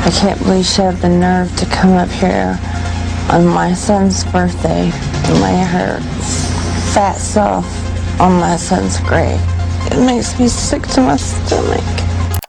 I can't believe she had the nerve to come up here on my son's birthday and lay her fat self on my son's grave. It makes me sick to my stomach.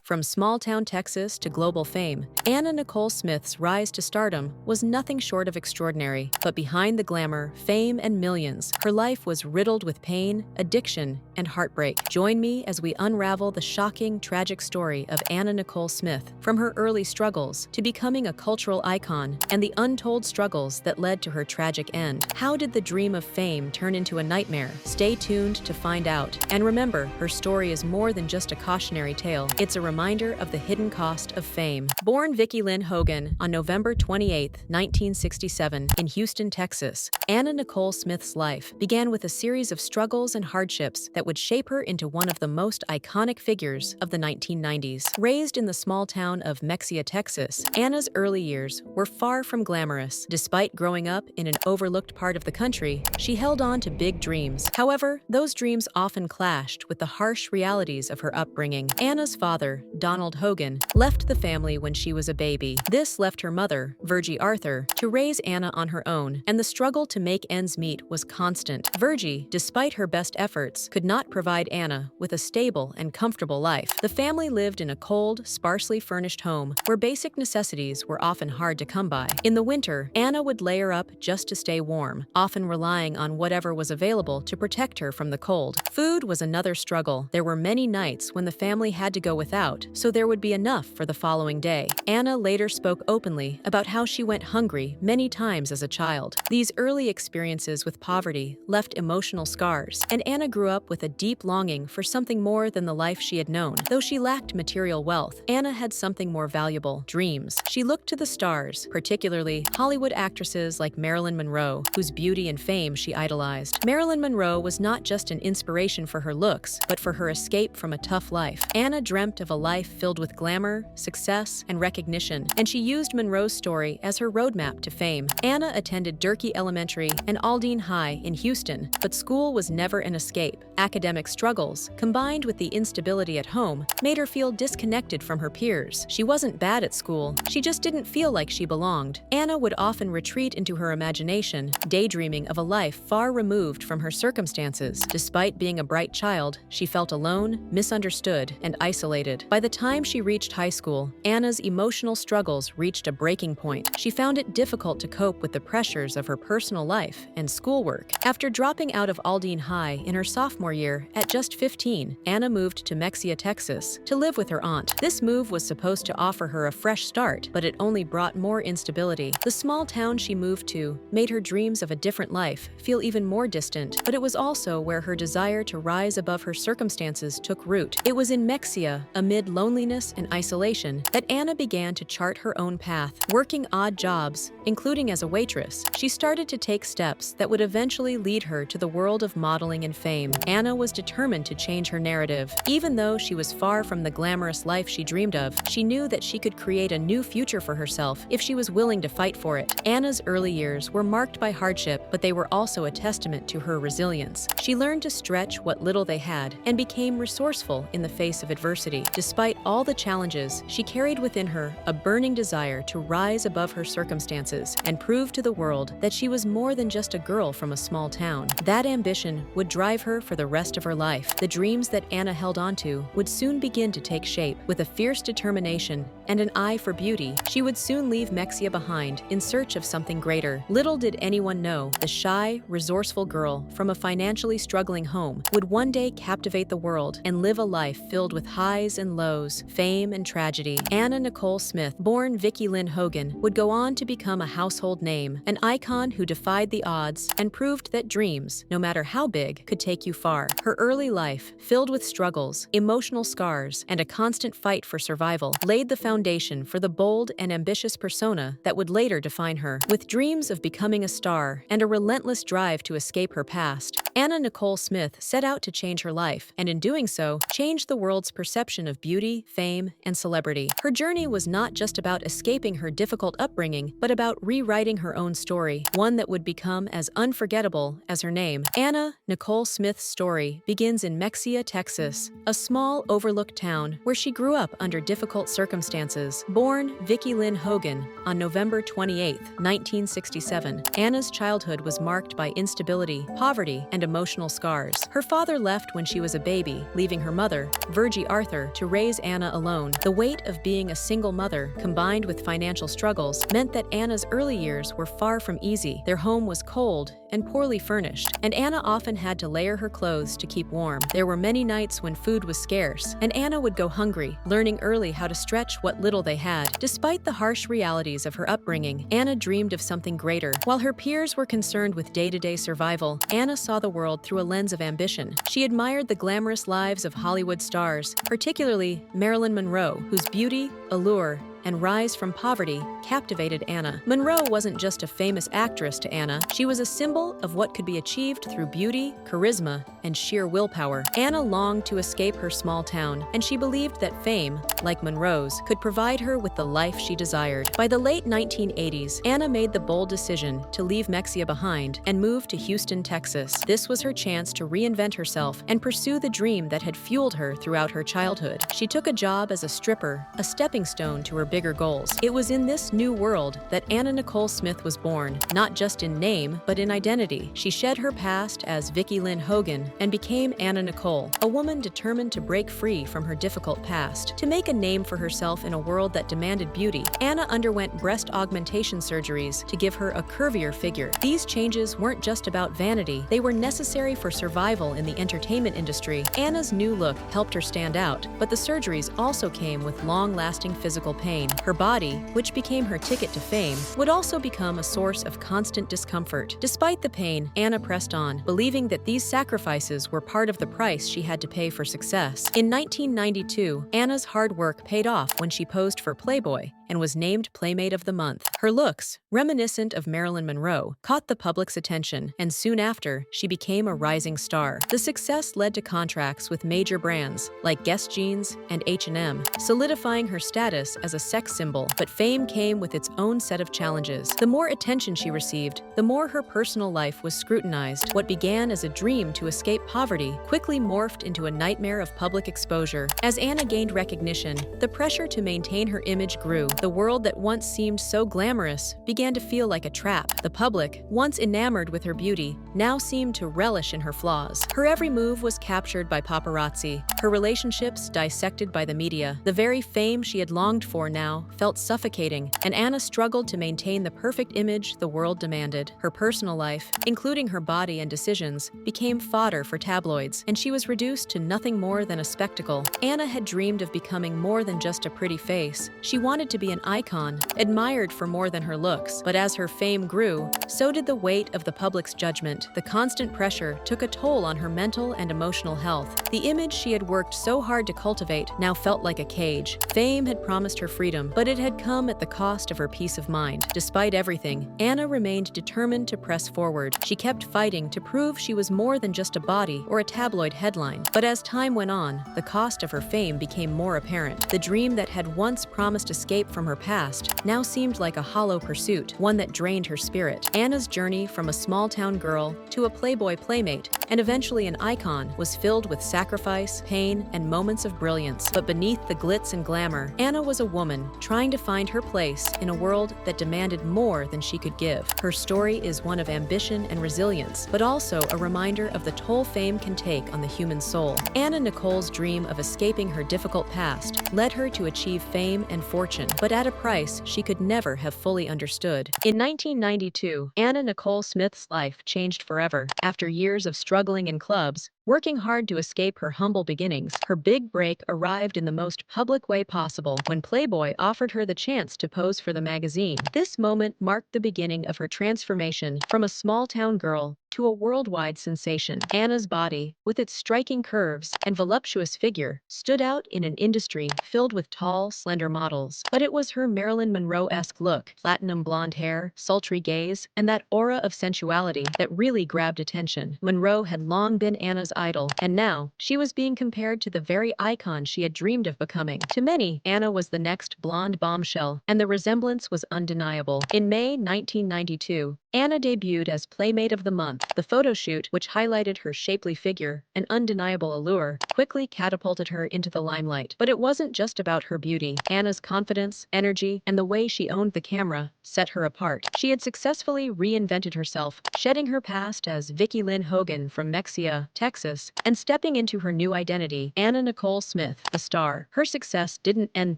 From small-town Texas to global fame, Nicole Smith's rise to stardom was nothing short of extraordinary. But behind the glamour, fame, and millions, her life was riddled with pain, addiction, and heartbreak. Join me as we unravel the shocking, tragic story of Nicole Smith, from her early struggles to becoming a cultural icon, and the untold struggles that led to her tragic end. How did the dream of fame turn into a nightmare? Stay tuned to find out. And remember, her story is more than just a cautionary tale. It's a reminder of the hidden cost of fame. Born Vicki Lynn Hogan on November 28, 1967, in Houston, Texas, Nicole Smith's life began with a series of struggles and hardships that would shape her into one of the most iconic figures of the 1990s. Raised in the small town of Mexia, Texas, Anna's early years were far from glamorous. Despite growing up in an overlooked part of the country, she held on to big dreams. However, those dreams often clashed with the harsh realities of her upbringing. Anna's father, Donald Hogan, left the family when she was a baby. This left her mother, Virgie Arthur, to raise Anna on her own, and the struggle to make ends meet was constant. Virgie, despite her best efforts, could not provide Anna with a stable and comfortable life. The family lived in a cold, sparsely furnished home where basic necessities were often hard to come by. In the winter, Anna would layer up just to stay warm, often relying on whatever was available to protect her from the cold. Food was another struggle. There were many nights when the family had to go without, so there would be enough for the following day. Anna later spoke openly about how she went hungry many times as a child. These early experiences with poverty left emotional scars, and Anna grew up with a deep longing for something more than the life she had known. Though she lacked material wealth, Anna had something more valuable: dreams. She looked to the stars, particularly Hollywood actresses like Marilyn Monroe, whose beauty and fame she idolized. Marilyn Monroe was not just an inspiration for her looks, but for her escape from a tough life. Anna dreamt of a life filled with glamour, success, and recognition, and she used Monroe's story as her roadmap to fame. Anna attended Durkee Elementary and Aldine High in Houston, but school was never an escape. Academic struggles, combined with the instability at home, made her feel disconnected from her peers. She wasn't bad at school, she just didn't feel like she belonged. Anna would often retreat into her imagination, daydreaming of a life far removed from her circumstances. Despite being a bright child, she felt alone, misunderstood, and isolated. By the time she reached high school, Anna's emotional struggles reached a breaking point. She found it difficult to cope with the pressures of her personal life and schoolwork. After dropping out of Aldine High in her sophomore year at just 15, Anna moved to Mexia, Texas, to live with her aunt. This move was supposed to offer her a fresh start, but it only brought more instability. The small town she moved to made her dreams of a different life feel even more distant, but it was also where her desire to rise above her circumstances took root. It was in Mexia, amid loneliness and isolation, that Anna began to chart her own path. Working odd jobs, including as a waitress, she started to take steps that would eventually lead her to the world of modeling and fame. Anna was determined to change her narrative. Even though she was far from the glamorous life she dreamed of, she knew that she could create a new future for herself if she was willing to fight for it. Anna's early years were marked by hardship, but they were also a testament to her resilience. She learned to stretch what little they had and became resourceful in the face of adversity. Despite all the challenges, she carried within her a burning desire to rise above her circumstances and prove to the world that she was more than just a girl from a small town. That ambition would drive her for the rest of her life. The dreams that Anna held onto would soon begin to take shape. With a fierce determination and an eye for beauty, she would soon leave Mexia behind in search of something greater. Little did anyone know, the shy, resourceful girl from a financially struggling home would one day captivate the world and live a life filled with highs and lows, fame and tragedy. Nicole Smith, born Vicki Lynn Hogan, would go on to become a household name, an icon who defied the odds and proved that dreams, no matter how big, could take you far. Her early life, filled with struggles, emotional scars, and a constant fight for survival, laid the foundation for the bold and ambitious persona that would later define her. With dreams of becoming a star and a relentless drive to escape her past, Nicole Smith set out to change her life, and in doing so, changed the world's perception of beauty beauty, fame, and celebrity. Her journey was not just about escaping her difficult upbringing, but about rewriting her own story, one that would become as unforgettable as her name. Anna Nicole Smith's story begins in Mexia, Texas, a small, overlooked town where she grew up under difficult circumstances. Born Vicki Lynn Hogan on November 28, 1967, Anna's childhood was marked by instability, poverty, and emotional scars. Her father left when she was a baby, leaving her mother, Virgie Arthur, to raise Anna alone. The weight of being a single mother, combined with financial struggles, meant that Anna's early years were far from easy. Their home was cold and poorly furnished, and Anna often had to layer her clothes to keep warm. There were many nights when food was scarce, and Anna would go hungry, learning early how to stretch what little they had. Despite the harsh realities of her upbringing, Anna dreamed of something greater. While her peers were concerned with day-to-day survival, Anna saw the world through a lens of ambition. She admired the glamorous lives of Hollywood stars, particularly Marilyn Monroe, whose beauty, allure, and rise from poverty captivated Anna. Monroe wasn't just a famous actress to Anna, she was a symbol of what could be achieved through beauty, charisma, and sheer willpower. Anna longed to escape her small town, and she believed that fame, like Monroe's, could provide her with the life she desired. By the late 1980s, Anna made the bold decision to leave Mexia behind and move to Houston, Texas. This was her chance to reinvent herself and pursue the dream that had fueled her throughout her childhood. She took a job as a stripper, a stepping stone to her bigger goals. It was in this new world that Anna Nicole Smith was born, not just in name, but in identity. She shed her past as Vicki Lynn Hogan and became Anna Nicole, a woman determined to break free from her difficult past. To make a name for herself in a world that demanded beauty, Anna underwent breast augmentation surgeries to give her a curvier figure. These changes weren't just about vanity, they were necessary for survival in the entertainment industry. Anna's new look helped her stand out, but the surgeries also came with long-lasting physical pain. Her body, which became her ticket to fame, would also become a source of constant discomfort. Despite the pain, Anna pressed on, believing that these sacrifices were part of the price she had to pay for success. In 1992, Anna's hard work paid off when she posed for Playboy and was named Playmate of the Month. Her looks, reminiscent of Marilyn Monroe, caught the public's attention, and soon after, she became a rising star. The success led to contracts with major brands like Guess Jeans and H&M, solidifying her status as a sex symbol. But fame came with its own set of challenges. The more attention she received, the more her personal life was scrutinized. What began as a dream to escape poverty quickly morphed into a nightmare of public exposure. As Anna gained recognition, the pressure to maintain her image grew. The world that once seemed so glamorous began to feel like a trap. The public, once enamored with her beauty, now seemed to relish in her flaws. Her every move was captured by paparazzi, her relationships dissected by the media. The very fame she had longed for now felt suffocating, and Anna struggled to maintain the perfect image the world demanded. Her personal life, including her body and decisions, became fodder for tabloids, and she was reduced to nothing more than a spectacle. Anna had dreamed of becoming more than just a pretty face. She wanted to be an icon, admired for more than her looks. But as her fame grew, so did the weight of the public's judgment. The constant pressure took a toll on her mental and emotional health. The image she had worked so hard to cultivate now felt like a cage. Fame had promised her freedom, but it had come at the cost of her peace of mind. Despite everything, Anna remained determined to press forward. She kept fighting to prove she was more than just a body or a tabloid headline. But as time went on, the cost of her fame became more apparent. The dream that had once promised escape from her past now seemed like a hollow pursuit, one that drained her spirit. Anna's journey from a small-town girl to a Playboy Playmate and eventually an icon was filled with sacrifice, pain, and moments of brilliance. But beneath the glitz and glamour, Anna was a woman trying to find her place in a world that demanded more than she could give. Her story is one of ambition and resilience, but also a reminder of the toll fame can take on the human soul. Anna Nicole's dream of escaping her difficult past led her to achieve fame and fortune, but at a price she could never have fully understood. In 1992, Anna Nicole Smith's life changed forever. After years of struggling in clubs, working hard to escape her humble beginnings, her big break arrived in the most public way possible when Playboy offered her the chance to pose for the magazine. This moment marked the beginning of her transformation from a small-town girl to a worldwide sensation. Anna's body, with its striking curves and voluptuous figure, stood out in an industry filled with tall, slender models. But it was her Marilyn Monroe-esque look, platinum blonde hair, sultry gaze, and that aura of sensuality that really grabbed attention. Monroe had long been Anna's idol, and now she was being compared to the very icon she had dreamed of becoming. To many, Anna was the next blonde bombshell, and the resemblance was undeniable. In May 1992, Anna debuted as Playmate of the Month. The photo shoot, which highlighted her shapely figure and undeniable allure, quickly catapulted her into the limelight. But it wasn't just about her beauty. Anna's confidence, energy, and the way she owned the camera set her apart. She had successfully reinvented herself, shedding her past as Vicki Lynn Hogan from Mexia, Texas, and stepping into her new identity, Anna Nicole Smith, the star. Her success didn't end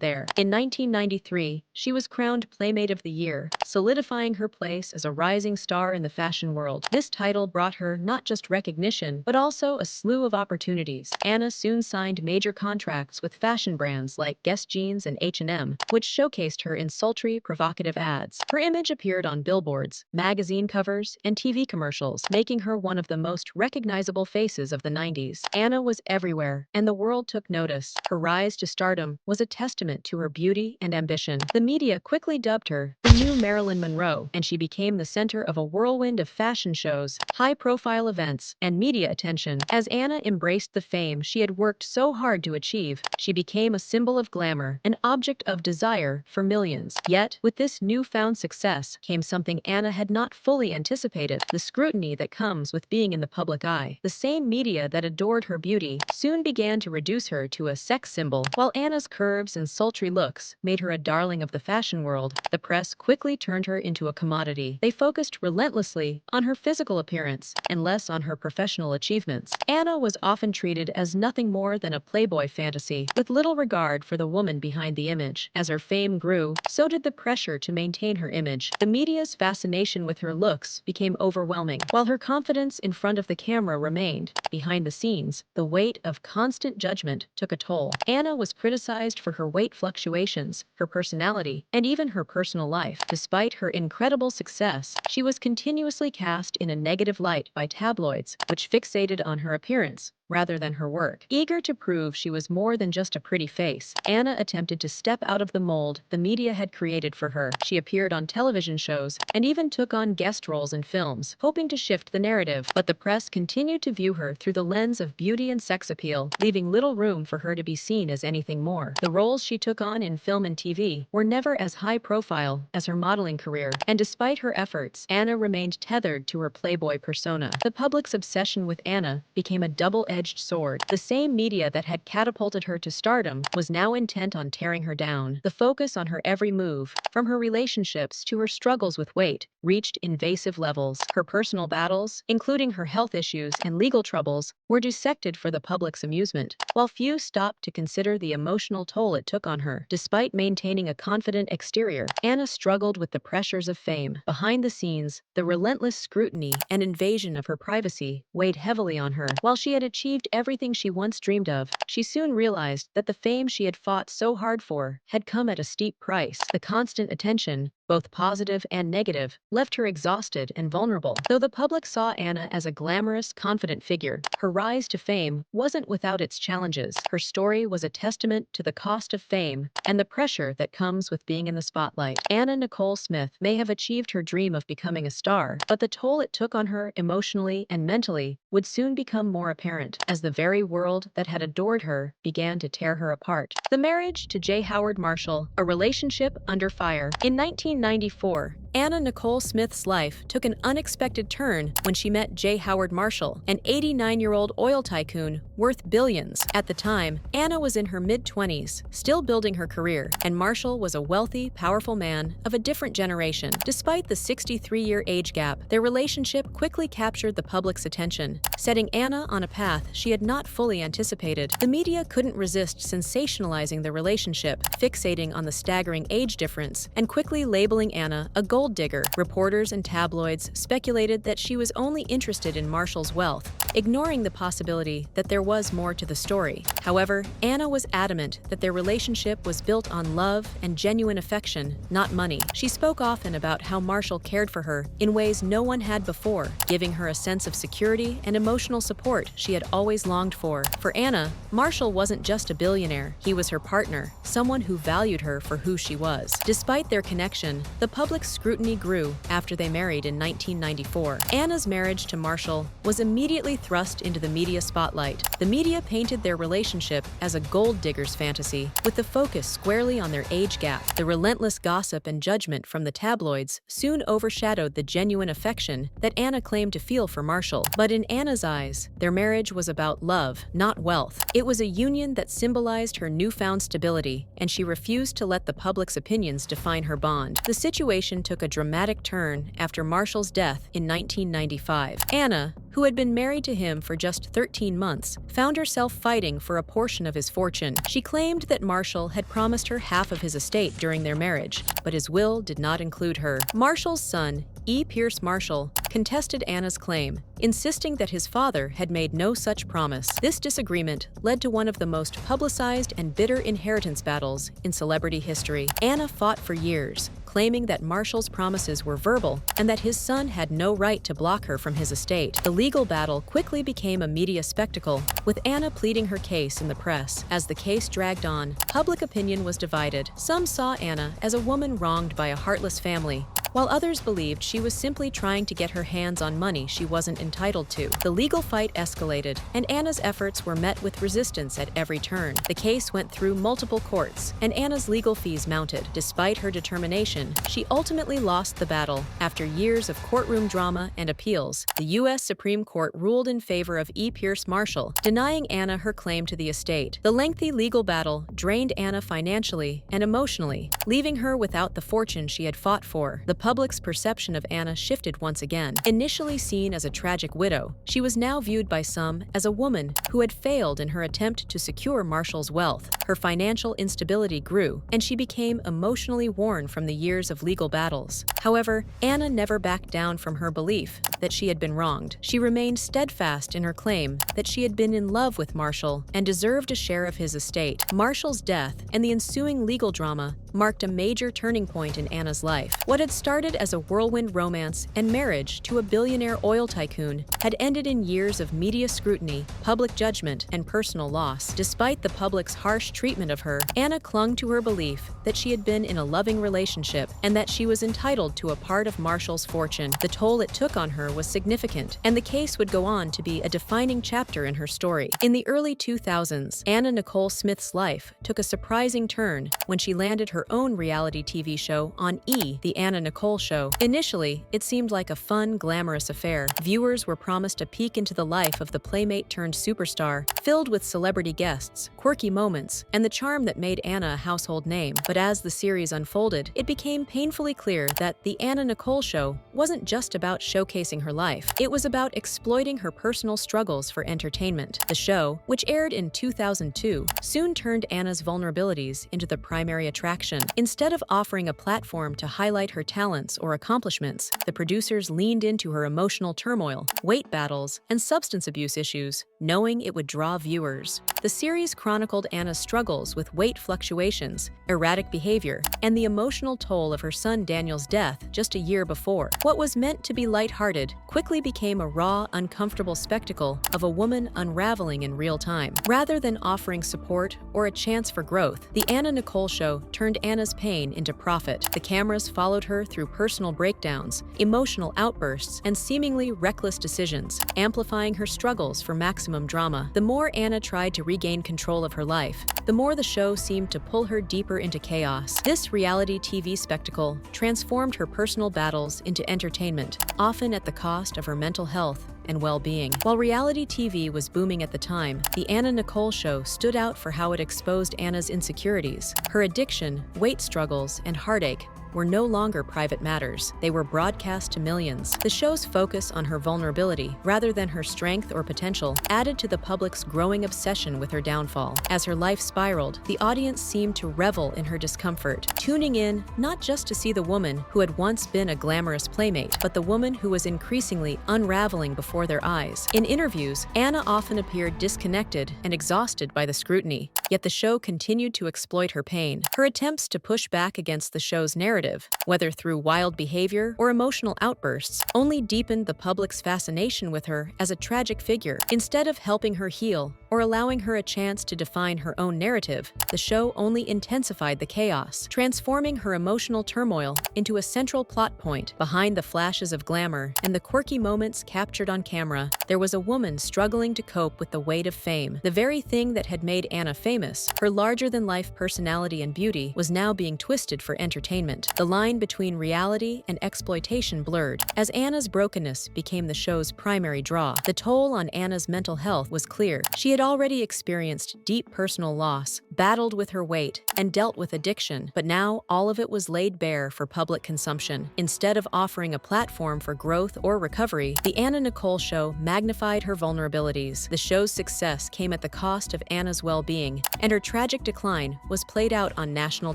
there. In 1993, she was crowned Playmate of the Year, solidifying her place as a rising star in the fashion world. This title brought her not just recognition, but also a slew of opportunities. Anna soon signed major contracts with fashion brands like Guess Jeans and H&M, which showcased her in sultry, provocative ads. Her image appeared on billboards, magazine covers, and TV commercials, making her one of the most recognizable faces of the 90s. Anna was everywhere, and the world took notice. Her rise to stardom was a testament to her beauty and ambition. The media quickly dubbed her the new Marilyn Monroe, and she became the center of a whirlwind of fashion shows, high-profile events, and media attention. As Anna embraced the fame she had worked so hard to achieve, she became a symbol of glamour, an object of desire for millions. Yet, with this newfound success came something Anna had not fully anticipated: the scrutiny that comes with being in the public eye. The same media that adored her beauty soon began to reduce her to a sex symbol. While Anna's curves and sultry looks made her a darling of the fashion world, the press quickly turned her into a commodity. They focused relentlessly on her physical appearance and less on her professional achievements. Anna was often treated as nothing more than a Playboy fantasy, with little regard for the woman behind the image. As her fame grew, so did the pressure to maintain her image. The media's fascination with her looks became overwhelming. While her confidence in front of the camera remained, behind the scenes, the weight of constant judgment took a toll. Anna was criticized for her weight fluctuations, her personality, and even her personal life. Despite her incredible success, she was continuously cast in a negative light by tabloids, which fixated on her appearance rather than her work. Eager to prove she was more than just a pretty face, Anna attempted to step out of the mold the media had created for her. She appeared on television shows and even took on guest roles in films, hoping to shift the narrative. But the press continued to view her through the lens of beauty and sex appeal, leaving little room for her to be seen as anything more. The roles she took on in film and TV were never as high profile as her modeling career, and despite her efforts, Anna remained tethered to her Playboy persona. The public's obsession with Anna became a double-edged sword. The same media that had catapulted her to stardom was now intent on tearing her down. The focus on her every move, from her relationships to her struggles with weight, reached invasive levels. Her personal battles, including her health issues and legal troubles, were dissected for the public's amusement, while few stopped to consider the emotional toll it took on her. Despite maintaining a confident exterior, Anna struggled with the pressures of fame. Behind the scenes, the relentless scrutiny and invasion of her privacy weighed heavily on her. While she had achieved everything she once dreamed of, she soon realized that the fame she had fought so hard for had come at a steep price. The constant attention, both positive and negative, left her exhausted and vulnerable. Though the public saw Anna as a glamorous, confident figure, her rise to fame wasn't without its challenges. Her story was a testament to the cost of fame and the pressure that comes with being in the spotlight. Anna Nicole Smith may have achieved her dream of becoming a star, but the toll it took on her emotionally and mentally would soon become more apparent, as the very world that had adored her began to tear her apart. The marriage to J. Howard Marshall, a relationship under fire. In 1994, Anna Nicole Smith's life took an unexpected turn when she met J. Howard Marshall, an 89-year-old oil tycoon worth billions. At the time, Anna was in her mid-20s, still building her career, and Marshall was a wealthy, powerful man of a different generation. Despite the 63-year age gap, their relationship quickly captured the public's attention, setting Anna on a path she had not fully anticipated. The media couldn't resist sensationalizing the relationship, fixating on the staggering age difference, and quickly labeling Anna a gold digger. Reporters and tabloids speculated that she was only interested in Marshall's wealth, ignoring the possibility that there was more to the story. However, Anna was adamant that their relationship was built on love and genuine affection, not money. She spoke often about how Marshall cared for her in ways no one had before, giving her a sense of security and emotional support she had always longed for. For Anna, Marshall wasn't just a billionaire, he was her partner, someone who valued her for who she was. Despite their connection, the public scrutinized scrutiny grew after they married in 1994. Anna's marriage to Marshall was immediately thrust into the media spotlight. The media painted their relationship as a gold digger's fantasy, with the focus squarely on their age gap. The relentless gossip and judgment from the tabloids soon overshadowed the genuine affection that Anna claimed to feel for Marshall. But in Anna's eyes, their marriage was about love, not wealth. It was a union that symbolized her newfound stability, and she refused to let the public's opinions define her bond. The situation took a dramatic turn after Marshall's death in 1995. Anna, who had been married to him for just 13 months, found herself fighting for a portion of his fortune. She claimed that Marshall had promised her half of his estate during their marriage, but his will did not include her. Marshall's son, E. Pierce Marshall, contested Anna's claim, insisting that his father had made no such promise. This disagreement led to one of the most publicized and bitter inheritance battles in celebrity history. Anna fought for years, claiming that Marshall's promises were verbal and that his son had no right to block her from his estate. The legal battle quickly became a media spectacle, with Anna pleading her case in the press. As the case dragged on, public opinion was divided. Some saw Anna as a woman wronged by a heartless family, while others believed she was simply trying to get her hands on money she wasn't entitled to. The legal fight escalated, and Anna's efforts were met with resistance at every turn. The case went through multiple courts, and Anna's legal fees mounted. Despite her determination, she ultimately lost the battle. After years of courtroom drama and appeals, the U.S. Supreme Court ruled in favor of E. Pierce Marshall, denying Anna her claim to the estate. The lengthy legal battle drained Anna financially and emotionally, leaving her without the fortune she had fought for. The public's perception of Anna shifted once again. Initially seen as a tragic widow, she was now viewed by some as a woman who had failed in her attempt to secure Marshall's wealth. Her financial instability grew, and she became emotionally worn from the years of legal battles. However, Anna never backed down from her belief that she had been wronged. She remained steadfast in her claim that she had been in love with Marshall and deserved a share of his estate. Marshall's death and the ensuing legal drama marked a major turning point in Anna's life. What had started as a whirlwind romance and marriage to a billionaire oil tycoon had ended in years of media scrutiny, public judgment, and personal loss. Despite the public's harsh treatment of her, Anna clung to her belief that she had been in a loving relationship and that she was entitled to a part of Marshall's fortune. The toll it took on her was significant, and the case would go on to be a defining chapter in her story. In the early 2000s, Anna Nicole Smith's life took a surprising turn when she landed her own reality TV show on E! The Anna Nicole Show. Initially, it seemed like a fun, glamorous affair. Viewers were promised a peek into the life of the playmate turned superstar, filled with celebrity guests, quirky moments, and the charm that made Anna a household name. But as the series unfolded, it became painfully clear that the Anna Nicole Show wasn't just about showcasing her life. It was about exploiting her personal struggles for entertainment. The show, which aired in 2002, soon turned Anna's vulnerabilities into the primary attraction. Instead of offering a platform to highlight her talents or accomplishments, the producers leaned into her emotional turmoil, weight battles, and substance abuse issues, knowing it would draw viewers. The series chronicled Anna's struggles with weight fluctuations, erratic behavior, and the emotional toll of her son Daniel's death just a year before. What was meant to be lighthearted quickly became a raw, uncomfortable spectacle of a woman unraveling in real time. Rather than offering support or a chance for growth, the Anna Nicole Show turned Anna's pain into profit. The cameras followed her through personal breakdowns, emotional outbursts, and seemingly reckless decisions, amplifying her struggles for maximum drama. The more Anna tried to regain control of her life, the more the show seemed to pull her deeper into chaos. This reality TV spectacle transformed her personal battles into entertainment, often at the cost of her mental health and well-being. While reality TV was booming at the time, the Anna Nicole Show stood out for how it exposed Anna's insecurities. Her addiction, weight struggles, and heartache were no longer private matters. They were broadcast to millions. The show's focus on her vulnerability, rather than her strength or potential, added to the public's growing obsession with her downfall. As her life spiraled, the audience seemed to revel in her discomfort, tuning in not just to see the woman who had once been a glamorous playmate, but the woman who was increasingly unraveling before their eyes. In interviews, Anna often appeared disconnected and exhausted by the scrutiny, yet the show continued to exploit her pain. Her attempts to push back against the show's narrative, whether through wild behavior or emotional outbursts, only deepened the public's fascination with her as a tragic figure. Instead of helping her heal, or allowing her a chance to define her own narrative, the show only intensified the chaos, transforming her emotional turmoil into a central plot point. Behind the flashes of glamour and the quirky moments captured on camera, there was a woman struggling to cope with the weight of fame. The very thing that had made Anna famous, her larger-than-life personality and beauty, was now being twisted for entertainment. The line between reality and exploitation blurred. As Anna's brokenness became the show's primary draw, the toll on Anna's mental health was clear. She had already experienced deep personal loss, battled with her weight, and dealt with addiction, but now all of it was laid bare for public consumption. Instead of offering a platform for growth or recovery, the Anna Nicole Show magnified her vulnerabilities. The show's success came at the cost of Anna's well-being, and her tragic decline was played out on national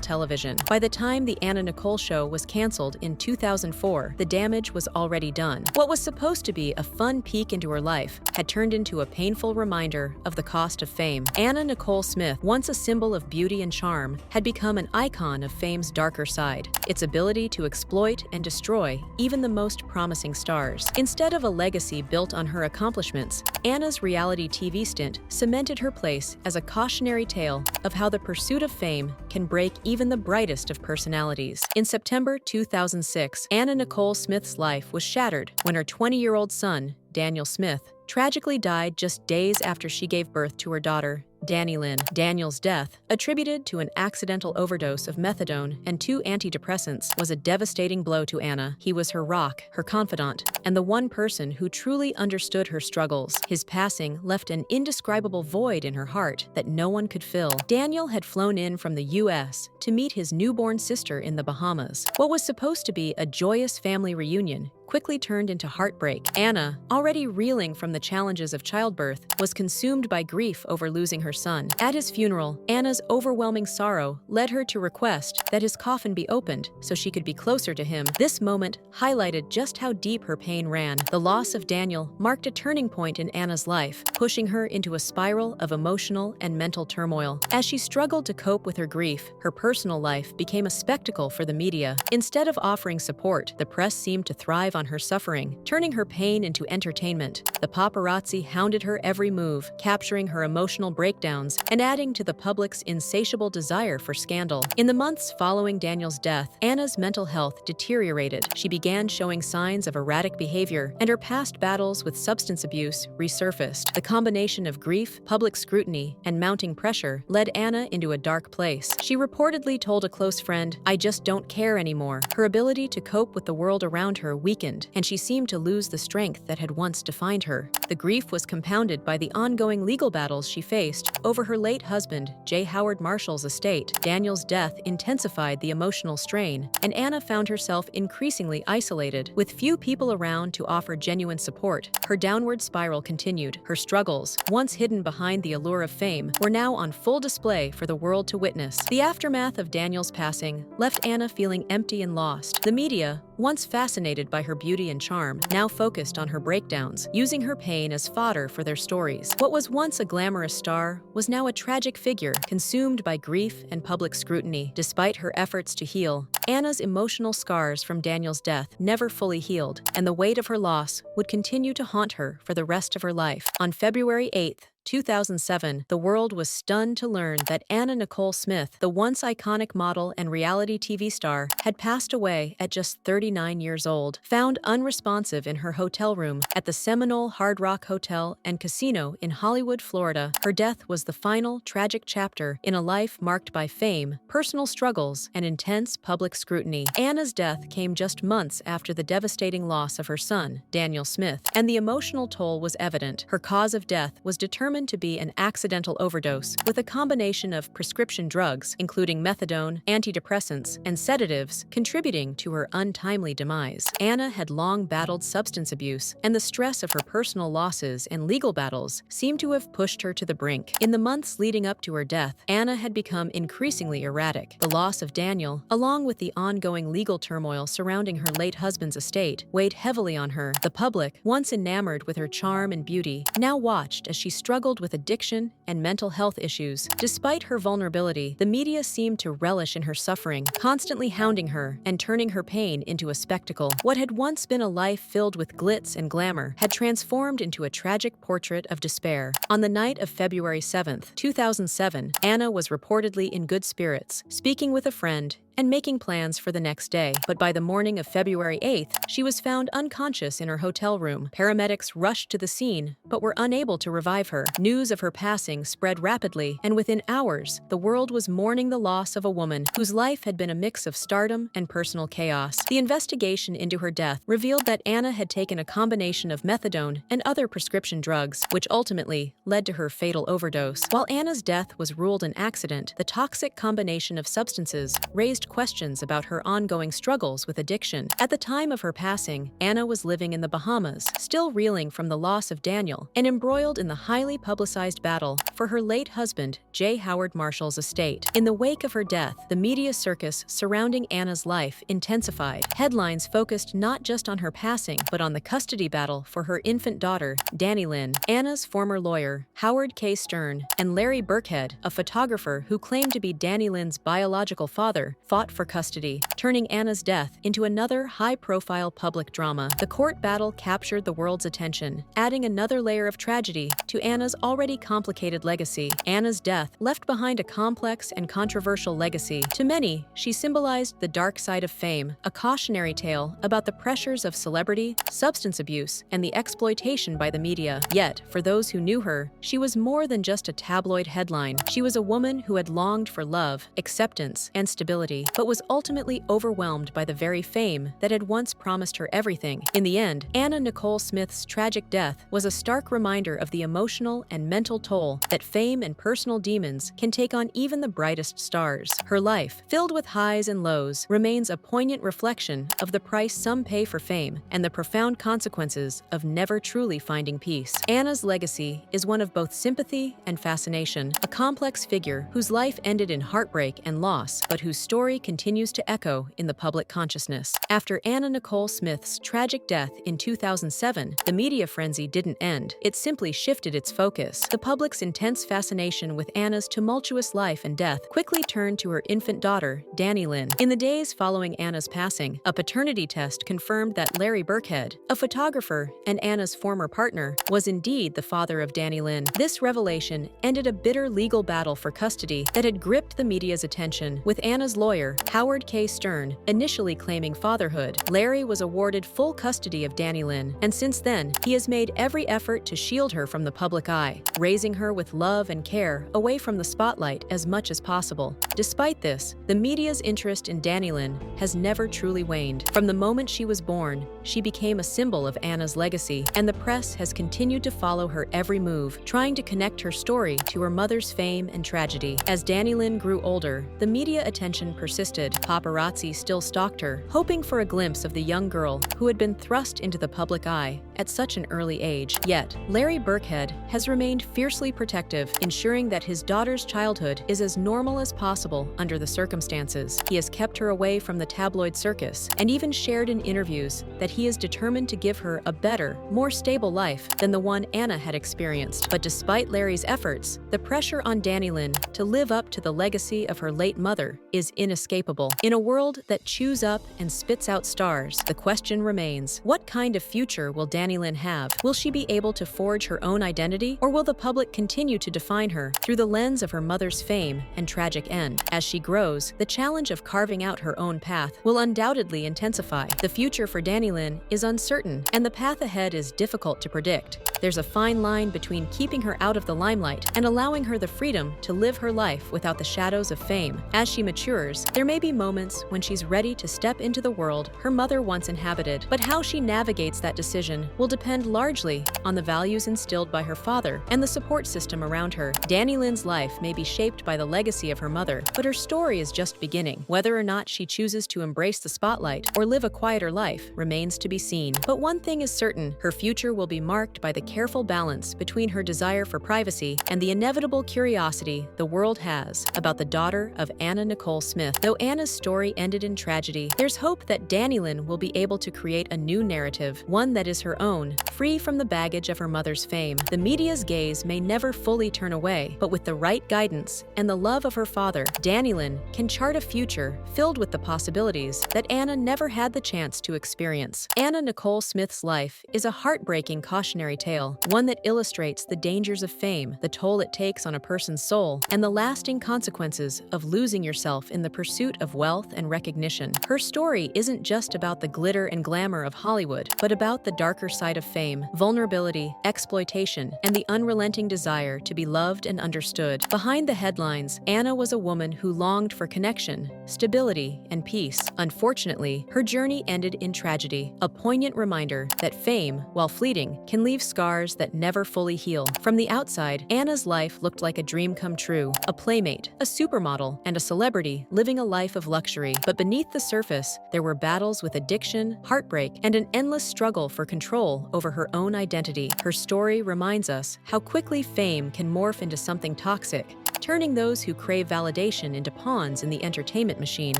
television. By the time the Anna Nicole Show was canceled in 2004, the damage was already done. What was supposed to be a fun peek into her life had turned into a painful reminder of the cost of fame. Anna Nicole Smith, once a symbol of beauty and charm, had become an icon of fame's darker side, its ability to exploit and destroy even the most promising stars. Instead of a legacy built on her accomplishments, Anna's reality TV stint cemented her place as a cautionary tale of how the pursuit of fame can break even the brightest of personalities. In September 2006, Anna Nicole Smith's life was shattered when her 20-year-old son, Daniel Smith, tragically died just days after she gave birth to her daughter, Danny Lynn. Daniel's death, attributed to an accidental overdose of methadone and 2 antidepressants, was a devastating blow to Anna. He was her rock, her confidant, and the one person who truly understood her struggles. His passing left an indescribable void in her heart that no one could fill. Daniel had flown in from the US to meet his newborn sister in the Bahamas. What was supposed to be a joyous family reunion quickly turned into heartbreak. Anna, already reeling from the challenges of childbirth, was consumed by grief over losing her son. At his funeral, Anna's overwhelming sorrow led her to request that his coffin be opened so she could be closer to him. This moment highlighted just how deep her pain ran. The loss of Daniel marked a turning point in Anna's life, pushing her into a spiral of emotional and mental turmoil. As she struggled to cope with her grief, her personal life became a spectacle for the media. Instead of offering support, the press seemed to thrive on her suffering, turning her pain into entertainment. The paparazzi hounded her every move, capturing her emotional breakdowns and adding to the public's insatiable desire for scandal. In the months following Daniel's death, Anna's mental health deteriorated. She began showing signs of erratic behavior, and her past battles with substance abuse resurfaced. The combination of grief, public scrutiny, and mounting pressure led Anna into a dark place. She reportedly told a close friend, "I just don't care anymore." Her ability to cope with the world around her weakened, and she seemed to lose the strength that had once defined her. The grief was compounded by the ongoing legal battles she faced over her late husband, J. Howard Marshall's estate. Daniel's death intensified the emotional strain, and Anna found herself increasingly isolated. With few people around to offer genuine support, her downward spiral continued. Her struggles, once hidden behind the allure of fame, were now on full display for the world to witness. The aftermath of Daniel's passing left Anna feeling empty and lost. The media, once fascinated by her beauty and charm, now focused on her breakdowns, using her pain as fodder for their stories. What was once a glamorous star was now a tragic figure, consumed by grief and public scrutiny. Despite her efforts to heal, Anna's emotional scars from Daniel's death never fully healed, and the weight of her loss would continue to haunt her for the rest of her life. On February 8th, 2007, the world was stunned to learn that Anna Nicole Smith, the once iconic model and reality TV star, had passed away at just 39 years old. Found unresponsive in her hotel room at the Seminole Hard Rock Hotel and Casino in Hollywood, Florida, her death was the final tragic chapter in a life marked by fame, personal struggles, and intense public scrutiny. Anna's death came just months after the devastating loss of her son, Daniel Smith, and the emotional toll was evident. Her cause of death was determined to be an accidental overdose, with a combination of prescription drugs, including methadone, antidepressants, and sedatives, contributing to her untimely demise. Anna had long battled substance abuse, and the stress of her personal losses and legal battles seemed to have pushed her to the brink. In the months leading up to her death, Anna had become increasingly erratic. The loss of Daniel, along with the ongoing legal turmoil surrounding her late husband's estate, weighed heavily on her. The public, once enamored with her charm and beauty, now watched as she struggled struggled with addiction and mental health issues. Despite her vulnerability, the media seemed to relish in her suffering, constantly hounding her and turning her pain into a spectacle. What had once been a life filled with glitz and glamour had transformed into a tragic portrait of despair. On the night of February 7, 2007, Anna was reportedly in good spirits, speaking with a friend and making plans for the next day. But by the morning of February 8th, she was found unconscious in her hotel room. Paramedics rushed to the scene, but were unable to revive her. News of her passing spread rapidly, and within hours, the world was mourning the loss of a woman whose life had been a mix of stardom and personal chaos. The investigation into her death revealed that Anna had taken a combination of methadone and other prescription drugs, which ultimately led to her fatal overdose. While Anna's death was ruled an accident, the toxic combination of substances raised questions about her ongoing struggles with addiction. At the time of her passing, Anna was living in the Bahamas, still reeling from the loss of Daniel, and embroiled in the highly publicized battle for her late husband, J. Howard Marshall's estate. In the wake of her death, the media circus surrounding Anna's life intensified. Headlines focused not just on her passing, but on the custody battle for her infant daughter, Danny Lynn. Anna's former lawyer, Howard K. Stern, and Larry Burkhead, a photographer who claimed to be Danny Lynn's biological father, fought for custody, turning Anna's death into another high-profile public drama. The court battle captured the world's attention, adding another layer of tragedy to Anna's already complicated legacy. Anna's death left behind a complex and controversial legacy. To many, she symbolized the dark side of fame, a cautionary tale about the pressures of celebrity, substance abuse, and the exploitation by the media. Yet, for those who knew her, she was more than just a tabloid headline. She was a woman who had longed for love, acceptance, and stability, but was ultimately overwhelmed by the very fame that had once promised her everything. In the end, Anna Nicole Smith's tragic death was a stark reminder of the emotional and mental toll that fame and personal demons can take on even the brightest stars. Her life, filled with highs and lows, remains a poignant reflection of the price some pay for fame and the profound consequences of never truly finding peace. Anna's legacy is one of both sympathy and fascination, a complex figure whose life ended in heartbreak and loss, but whose story continues to echo in the public consciousness. After Anna Nicole Smith's tragic death in 2007, the media frenzy didn't end. It simply shifted its focus. The public's intense fascination with Anna's tumultuous life and death quickly turned to her infant daughter, Danny Lynn. In the days following Anna's passing, a paternity test confirmed that Larry Burkhead, a photographer and Anna's former partner, was indeed the father of Danny Lynn. This revelation ended a bitter legal battle for custody that had gripped the media's attention, with Anna's lawyer, Howard K. Stern, initially claiming fatherhood. Larry was awarded full custody of Danny Lynn, and since then, he has made every effort to shield her from the public eye, raising her with love and care away from the spotlight as much as possible. Despite this, the media's interest in Danny Lynn has never truly waned. From the moment she was born, she became a symbol of Anna's legacy, and the press has continued to follow her every move, trying to connect her story to her mother's fame and tragedy. As Danny Lynn grew older, the media attention persisted. Paparazzi still stalked her, hoping for a glimpse of the young girl who had been thrust into the public eye at such an early age. Yet, Larry Burkhead has remained fiercely protective, ensuring that his daughter's childhood is as normal as possible under the circumstances. He has kept her away from the tabloid circus, and even shared in interviews that he is determined to give her a better, more stable life than the one Anna had experienced. But despite Larry's efforts, the pressure on Danny Lynn to live up to the legacy of her late mother is inescapable. In a world that chews up and spits out stars, the question remains, what kind of future will Danny Lynn have? Will she be able to forge her own identity, or will the public continue to define her through the lens of her mother's fame and tragic end? As she grows, the challenge of carving out her own path will undoubtedly intensify. The future for Danny Lynn is uncertain, and the path ahead is difficult to predict. There's a fine line between keeping her out of the limelight and allowing her the freedom to live her life without the shadows of fame. As she matures, there may be moments when she's ready to step into the world her mother once inhabited, but how she navigates that decision will depend largely on the values instilled by her father and the support system around her. Danny Lynn's life may be shaped by the legacy of her mother, but her story is just beginning. Whether or not she chooses to embrace the spotlight or live a quieter life remains to be seen. But one thing is certain, her future will be marked by the careful balance between her desire for privacy and the inevitable curiosity the world has about the daughter of Anna Nicole Smith. Smith. Though Anna's story ended in tragedy, there's hope that Dannylyn will be able to create a new narrative, one that is her own, free from the baggage of her mother's fame. The media's gaze may never fully turn away, but with the right guidance and the love of her father, Dannylyn can chart a future filled with the possibilities that Anna never had the chance to experience. Anna Nicole Smith's life is a heartbreaking cautionary tale, one that illustrates the dangers of fame, the toll it takes on a person's soul, and the lasting consequences of losing yourself in the pursuit of wealth and recognition. Her story isn't just about the glitter and glamour of Hollywood, but about the darker side of fame, vulnerability, exploitation, and the unrelenting desire to be loved and understood. Behind the headlines, Anna was a woman who longed for connection, stability, and peace. Unfortunately, her journey ended in tragedy, a poignant reminder that fame, while fleeting, can leave scars that never fully heal. From the outside, Anna's life looked like a dream come true, a playmate, a supermodel, and a celebrity living a life of luxury. But beneath the surface, there were battles with addiction, heartbreak, and an endless struggle for control over her own identity. Her story reminds us how quickly fame can morph into something toxic, turning those who crave validation into pawns in the entertainment machine.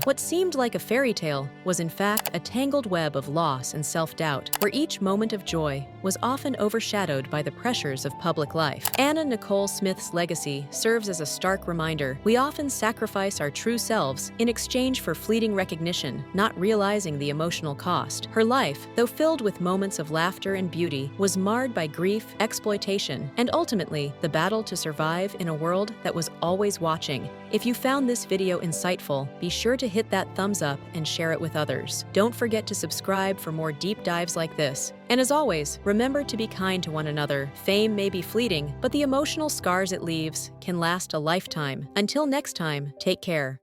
What seemed like a fairy tale was in fact a tangled web of loss and self-doubt, where each moment of joy was often overshadowed by the pressures of public life. Anna Nicole Smith's legacy serves as a stark reminder. We often sacrifice our true selves in exchange for fleeting recognition, not realizing the emotional cost. Her life, though filled with moments of laughter and beauty, was marred by grief, exploitation, and ultimately the battle to survive in a world that was always watching. If you found this video insightful, be sure to hit that thumbs up and share it with others. Don't forget to subscribe for more deep dives like this. And as always, remember to be kind to one another. Fame may be fleeting, but the emotional scars it leaves can last a lifetime. Until next time, take care.